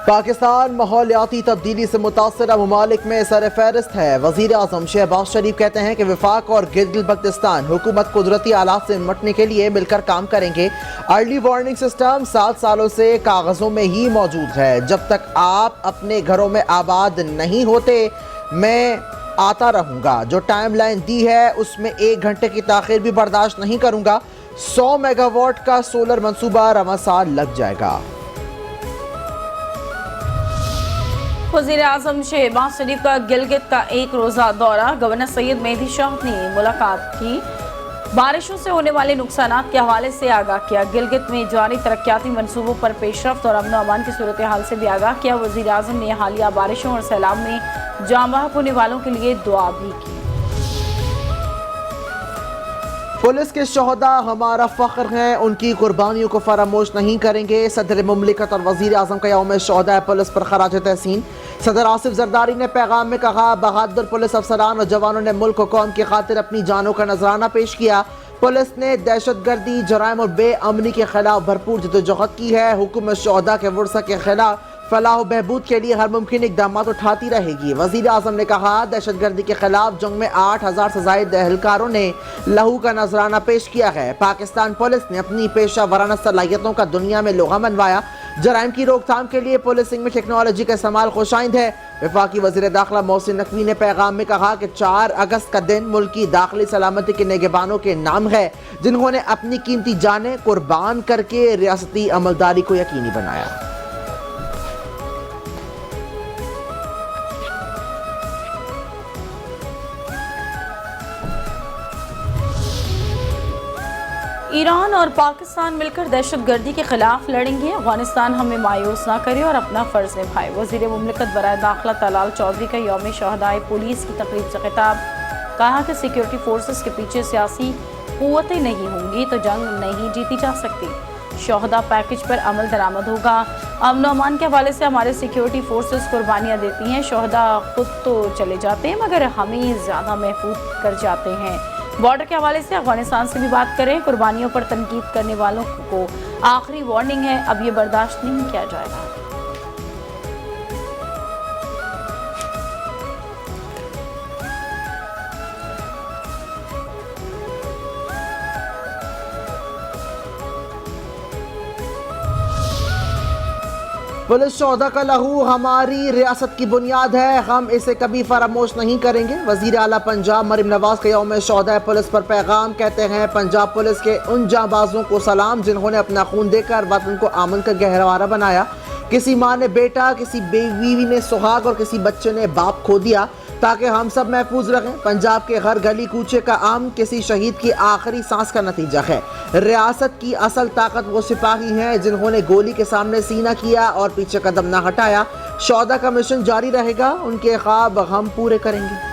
پاکستان ماحولیاتی تبدیلی سے متاثرہ ممالک میں سر فہرست ہے۔ وزیر اعظم شہباز شریف کہتے ہیں کہ وفاق اور گلگت بلتستان حکومت قدرتی آلات سے نمٹنے کے لیے مل کر کام کریں گے۔ ارلی وارننگ سسٹم 7 سالوں سے کاغذوں میں ہی موجود ہے۔ جب تک آپ اپنے گھروں میں آباد نہیں ہوتے میں آتا رہوں گا۔ جو ٹائم لائن دی ہے اس میں 1 گھنٹے کی تاخیر بھی برداشت نہیں کروں گا۔ 100 میگا واٹ کا سولر منصوبہ رواں سال لگ جائے گا۔ وزیر اعظم شہباز شریف کا گلگت کا 1 روزہ دورہ۔ گورنر سید مہدی شاہ نے ملاقات کی، بارشوں سے ہونے والے نقصانات کے حوالے سے آگاہ کیا۔ گلگت میں جاری ترقیاتی منصوبوں پر پیش رفت اور امن و امان کی صورتحال سے بھی آگاہ کیا۔ وزیر اعظم نے حالیہ بارشوں اور سیلاب میں جاں بحق ہونے والوں کے لیے دعا بھی کی۔ پولیس کے شہداء ہمارا فخر ہیں، ان کی قربانیوں کو فراموش نہیں کریں گے۔ صدر مملکت اور وزیر اعظم کا یوم شہداء پولیس پر خراج تحسین۔ صدر آصف زرداری نے پیغام میں کہا، بہادر پولیس افسران اور جوانوں نے ملک و قوم کی خاطر اپنی جانوں کا نذرانہ پیش کیا۔ پولیس نے دہشت گردی، جرائم اور بے امنی کے خلاف بھرپور جدوجہد کی ہے۔ حکومت شہداء کے ورثہ کے خلاف فلاح و بہبود کے لیے ہر ممکن اقدامات اٹھاتی رہے گی۔ وزیر اعظم نے کہا، دہشت گردی کے خلاف جنگ میں 8000 سے زائد اہلکاروں نے لہو کا نذرانہ پیش کیا ہے۔ پاکستان پولیس نے اپنی پیشہ ورانہ صلاحیتوں کا دنیا میں لوہا منوایا۔ جرائم کی روک تھام کے لیے پولیسنگ میں ٹیکنالوجی کا استعمال خوشائند ہے۔ وفاقی وزیر داخلہ محسن نقوی نے پیغام میں کہا کہ 4 اگست کا دن ملکی داخلی سلامتی کے نگہبانوں کے نام ہے، جنہوں نے اپنی قیمتی جانیں قربان کر کے ریاستی عملداری کو یقینی بنایا۔ ایران اور پاکستان مل کر دہشت گردی کے خلاف لڑیں گے۔ افغانستان ہمیں مایوس نہ کرے اور اپنا فرض نبھائے۔ وزیر مملکت برائے داخلہ طلال چودھری کا یوم شہداء پولیس کی تقریب سے خطاب۔ کہا کہ سیکیورٹی فورسز کے پیچھے سیاسی قوتیں نہیں ہوں گی تو جنگ نہیں جیتی جا سکتی۔ شہداء پیکج پر عمل درآمد ہوگا۔ امن و امان کے حوالے سے ہمارے سیکیورٹی فورسز قربانیاں دیتی ہیں۔ شہداء خود تو چلے جاتے ہیں مگر ہمیں زیادہ محفوظ کر جاتے ہیں۔ بارڈر کے حوالے سے افغانستان سے بھی بات کریں۔ قربانیوں پر تنقید کرنے والوں کو آخری وارننگ ہے، اب یہ برداشت نہیں کیا جائے گا۔ پولیس شہداء کا لہو ہماری ریاست کی بنیاد ہے، ہم اسے کبھی فراموش نہیں کریں گے۔ وزیر اعلیٰ پنجاب مریم نواز کا یوم شہداء پولیس پر پیغام۔ کہتے ہیں، پنجاب پولیس کے ان جانبازوں کو سلام جنہوں نے اپنا خون دے کر وطن کو امن کا گہوارہ بنایا۔ کسی ماں نے بیٹا، کسی بیوی نے سہاگ اور کسی بچے نے باپ کھو دیا تاکہ ہم سب محفوظ رہیں۔ پنجاب کے ہر گلی کوچے کا امن کسی شہید کی آخری سانس کا نتیجہ ہے۔ ریاست کی اصل طاقت وہ سپاہی ہیں جنہوں نے گولی کے سامنے سینہ کیا اور پیچھے قدم نہ ہٹایا۔ شہداء کا مشن جاری رہے گا، ان کے خواب ہم پورے کریں گے۔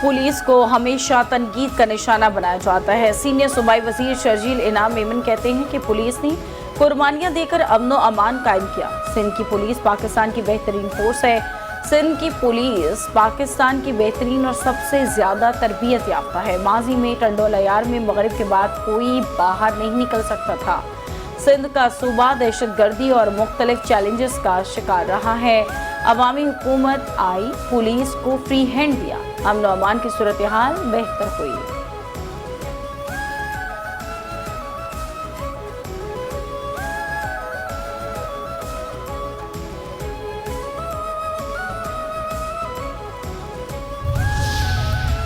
پولیس کو ہمیشہ تنقید کا نشانہ بنایا جاتا ہے۔ سینئر صوبائی وزیر شرجیل انعام میمن کہتے ہیں کہ پولیس نے قربانیاں دے کر امن و امان قائم کیا۔ سندھ کی پولیس پاکستان کی بہترین فورس ہے۔ سندھ کی پولیس پاکستان کی بہترین اور سب سے زیادہ تربیت یافتہ ہے۔ ماضی میں ٹنڈول عیار میں مغرب کے بعد کوئی باہر نہیں نکل سکتا تھا۔ سندھ کا صوبہ دہشت گردی اور مختلف چیلنجز کا شکار رہا ہے۔ عوامی حکومت آئی، پولیس کو فری ہینڈ دیا، امن و امان کی صورتحال بہتر ہوئی۔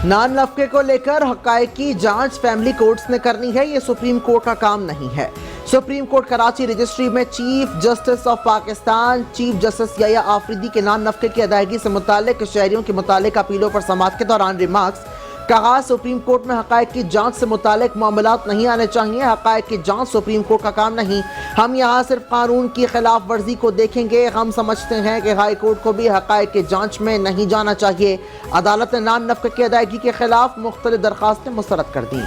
نان نفقے کو لے کر حقائق کی جانچ فیملی کورٹس نے کرنی ہے، یہ سپریم کورٹ کا کام نہیں ہے۔ سپریم کورٹ کراچی رجسٹری میں chief justice of Pakistan chief justice Yahya Afridi کے نان نفقے کی ادائیگی سے متعلق شہریوں کی متعلقہ اپیلوں پر سماعت کے دوران ریمارکس۔ کہا، سپریم کورٹ میں حقائق کی جانچ سے متعلق معاملات نہیں آنے چاہیے۔ حقائق کی جانچ سپریم کورٹ کا کام نہیں، ہم یہاں صرف قانون کی خلاف ورزی کو دیکھیں گے۔ ہم سمجھتے ہیں کہ ہائی کورٹ کو بھی حقائق کی جانچ میں نہیں جانا چاہیے۔ عدالت نے نان نفقے کی ادائیگی کے خلاف مختلف درخواستیں مسترد کر دیں۔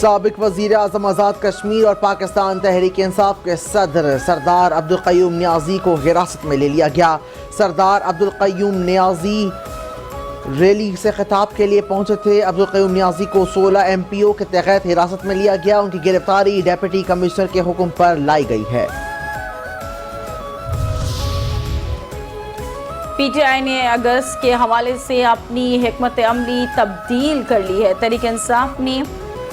سابق وزیر اعظم آزاد کشمیر اور پاکستان تحریک انصاف کے صدر سردار عبدالقیوم نیازی کو حراست میں لے لیا گیا۔ سردار عبدالقیوم نیازی ریلی سے خطاب کے لیے پہنچے تھے۔ عبدالقیوم نیازی کو 16 MPO کے تحت حراست میں لیا گیا۔ ان کی گرفتاری ڈپٹی کمشنر کے حکم پر لائی گئی ہے۔ پی ٹی آئی نے اگست کے حوالے سے اپنی حکمت عملی تبدیل کر لی ہے۔ تحریک انصاف نے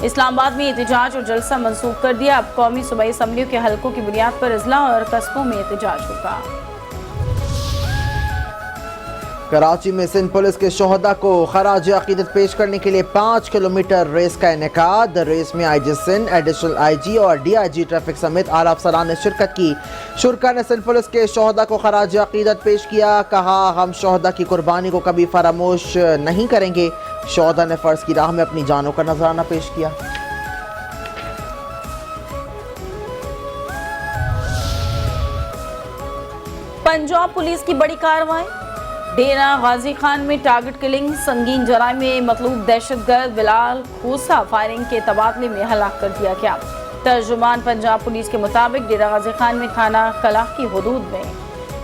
اسلام آباد میں احتجاج اور جلسہ منسوخ کر دیا۔ اب قومی صوبائی اسمبلیوں کے حلقوں کی بنیاد پر اضلاع اور قصبوں میں احتجاج ہوگا۔ کراچی میں سندھ پولیس کے شہداء کو خراج عقیدت پیش کرنے کے لیے 5 کلومیٹر ریس کا انعقاد۔ ریس میں IG سندھ، ایڈیشنل IG اور DIG ٹریفک سمیت اعلیٰ افسران نے شرکت کی۔ شرکاء نے سندھ پولیس کے شہداء کو خراج عقیدت پیش کیا۔ کہا، ہم شہداء کی قربانی کو کبھی فراموش نہیں کریں گے۔ شہداء نے فرض کی راہ میں اپنی جانوں کا نذرانہ پیش کیا۔ پنجاب پولیس کی بڑی کارروائی، ڈیرہ غازی خان میں ٹارگٹ کلنگ، سنگین جرائم میں مطلوب دہشت گرد بلال کھوسا فائرنگ کے تبادلے میں ہلاک کر دیا گیا۔ ترجمان پنجاب پولیس کے مطابق ڈیرہ غازی خان میں تھانہ کلاہ کی حدود میں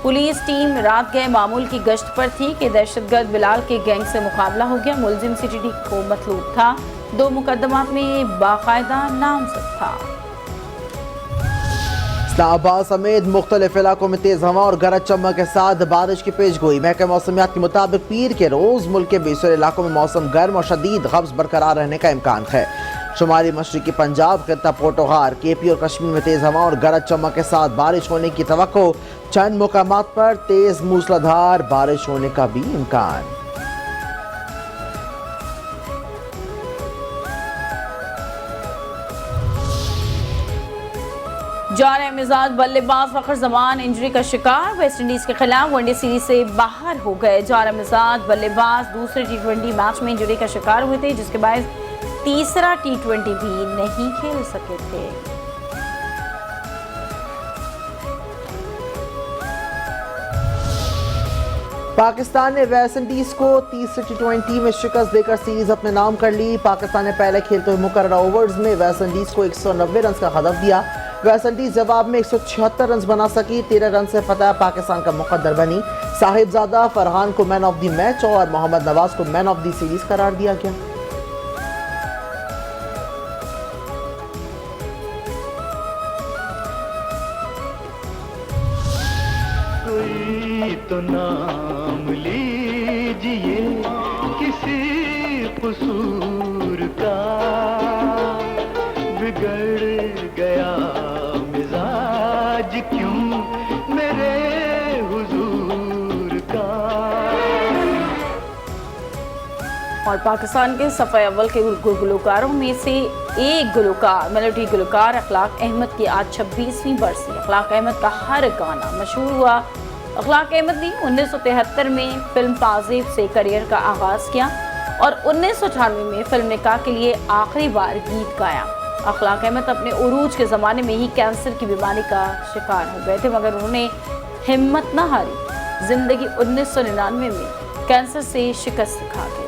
پولیس ٹیم رات گئے معمول کی گشت پر تھی کہ دہشت گرد بلال کے گینگ سے مقابلہ ہو گیا۔ ملزم CTD کو مطلوب تھا، 2 مقدمات میں باقاعدہ نامزد تھا۔ اسلام آباد سمیت مختلف علاقوں میں تیز ہوا اور گرج چمک کے ساتھ بارش کی پیش گوئی۔ محکمہ موسمیات کے مطابق پیر کے روز ملک کے بیشتر علاقوں میں موسم گرم اور شدید قبض برقرار رہنے کا امکان ہے۔ شمالی مشرقی پنجاب، خطہ پوٹوہار، KP اور کشمیر میں تیز ہوا اور گرج چمک کے ساتھ بارش ہونے کی توقع۔ چند مقامات پر تیز موسلادھار بارش ہونے کا بھی امکان۔ جارح مزاج بلے باز فخر زمان انجری کا شکار، ویسٹ انڈیز کے خلاف ون ڈے سیریز سے باہر ہو گئے۔ جارح مزاج بلے باز دوسرے T20 میچ میں انجری کا شکار ہوئے تھے، جس کے باعث تیسرا T20 بھی نہیں کھیل سکے تھے۔ پاکستان نے ویسٹ انڈیز کو تیسرے T20 میں شکست دے کر سیریز اپنے نام کر لی۔ پاکستان نے پہلے کھیلتے ہوئے مقررہ اوورز میں ویسٹ انڈیز کو 190 رنز کا ہدف دیا۔ ویسٹ انڈیز جواب میں 176 رنز بنا سکی۔ 13 رن سے فتح پاکستان کا مقدر بنی۔ صاحبزادہ فرحان کو مین آف دی میچ اور محمد نواز کو مین آف دی سیریز قرار دیا گیا۔ کوئی تو نام لیجئے کسی قصور کا، بگڑ گیا مزاج کیوں میرے حضور کا۔ اور پاکستان کے صفحہ اول کے گلوکاروں میں سے ایک گلوکار میلوڈی گلوکار اخلاق احمد کی آج 26ویں برسی۔ اخلاق احمد کا ہر گانا مشہور ہوا۔ اخلاق احمد نے 1973 میں فلم پازیب سے کریئر کا آغاز کیا اور 1998 میں فلم نکاح کے لیے آخری بار گیت گایا۔ اخلاق احمد اپنے عروج کے زمانے میں ہی کینسر کی بیماری کا شکار ہو گئے تھے، مگر انہوں نے ہمت نہ ہاری۔ زندگی 1999 میں کینسر سے شکست کھا گئی۔